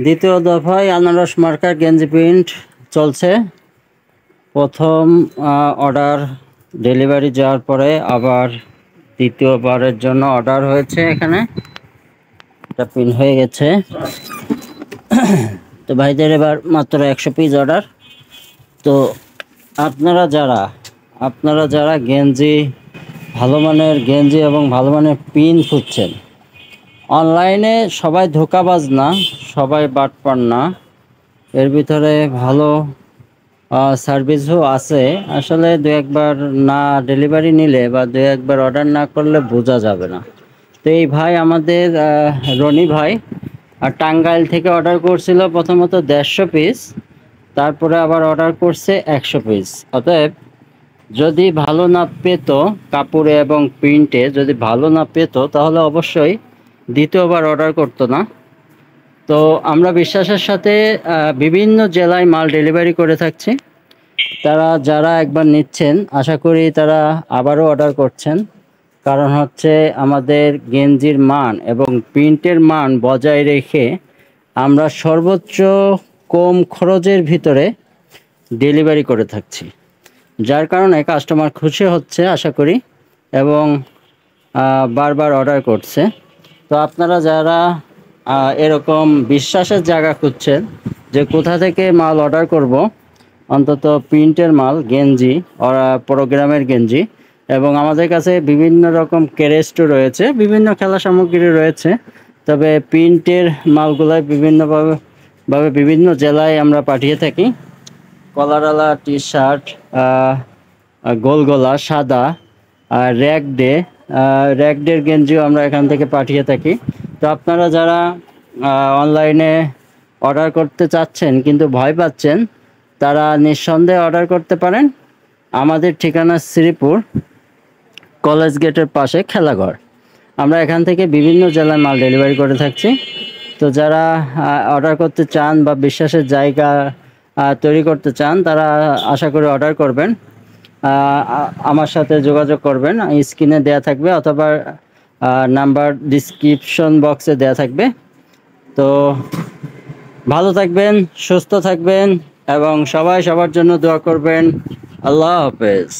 দ্বিতীয় দফায় আনারস মার্কার গেঞ্জি প্রিন্ট চলছে। প্রথম অর্ডার ডেলিভারি যাওয়ার পরে আবার দ্বিতীয়বারের জন্য অর্ডার হয়েছে। এখানে এটা প্রিন্ট হয়ে গেছে। তো ভাইদের এবার মাত্র 100 পিস অর্ডার। তো আপনারা যারা গেঞ্জি, ভালো মানের গেঞ্জি এবং ভালো মানের পিন খুঁজছেন, অনলাইনে সবাই ধোঁকাবাজ না, সবাই বাটপার না, এর ভিতরে ভালো সার্ভিসও আছে। আসলে দু একবার না ডেলিভারি নিলে বা দু একবার অর্ডার না করলে বোঝা যাবে না। তো এই ভাই আমাদের রনি ভাই টাঙ্গাইল থেকে অর্ডার করছিল প্রথমত 150 পিস, তারপরে আবার অর্ডার করছে 100 পিস। অতএব যদি ভালো না পেত, কাপড়ে এবং প্রিন্টে যদি ভালো না পেত, তাহলে অবশ্যই দ্বিতীয়বার অর্ডার করতো না। তো আমরা বিশ্বাসের সাথে বিভিন্ন জেলায় মাল ডেলিভারি করে থাকছি। যারা একবার নিচ্ছেন, আশা করি তারা আবারও অর্ডার করছেন। কারণ হচ্ছে আমাদের গেঞ্জির মান এবং প্রিন্টের মান বজায় রেখে আমরা সর্বোচ্চ কম খরচের ভিতরে ডেলিভারি করে থাকছি, যার কারণে কাস্টমার খুশি হচ্ছে আশা করি, এবং বারবার অর্ডার করছে। তো আপনারা যারা এরকম বিশ্বাসের জায়গা খুঁজছেন যে কোথা থেকে মাল অর্ডার করব, অন্তত প্রিন্টের মাল, গেঞ্জি, প্রোগ্রামের গেঞ্জি, এবং আমাদের কাছে বিভিন্ন রকম ক্রেস্টও রয়েছে, বিভিন্ন খেলা সামগ্রী রয়েছে। তবে প্রিন্টের মালগুলো বিভিন্নভাবে বিভিন্ন জেলায় আমরা পাঠিয়ে থাকি। কলারওয়ালা টি শার্ট, গোল গলা সাদা, র্যাকডের গেঞ্জিও আমরা এখান থেকে পাঠিয়ে থাকি। তো আপনারা যারা অনলাইনে অর্ডার করতে চাচ্ছেন কিন্তু ভয় পাচ্ছেন, তারা নিঃসন্দেহে অর্ডার করতে পারেন। আমাদের ঠিকানা শ্রীপুর কলেজ গেটের পাশে খেলাঘর। আমরা এখান থেকে বিভিন্ন জেলায় মাল ডেলিভারি করে থাকছি। তো যারা অর্ডার করতে চান বা বিশ্বাসের জায়গা তৈরি করতে চান, তারা আশা করি অর্ডার করবেন। আমার সাথে যোগাযোগ করবেন, স্ক্রিনে দেয়া থাকবে অথবা নাম্বার ডিসক্রিপশন বক্সে দেয়া থাকবে। তো ভালো থাকবেন, সুস্থ থাকবেন এবং সবাই সবার জন্য দোয়া করবেন। আল্লাহ হাফেজ।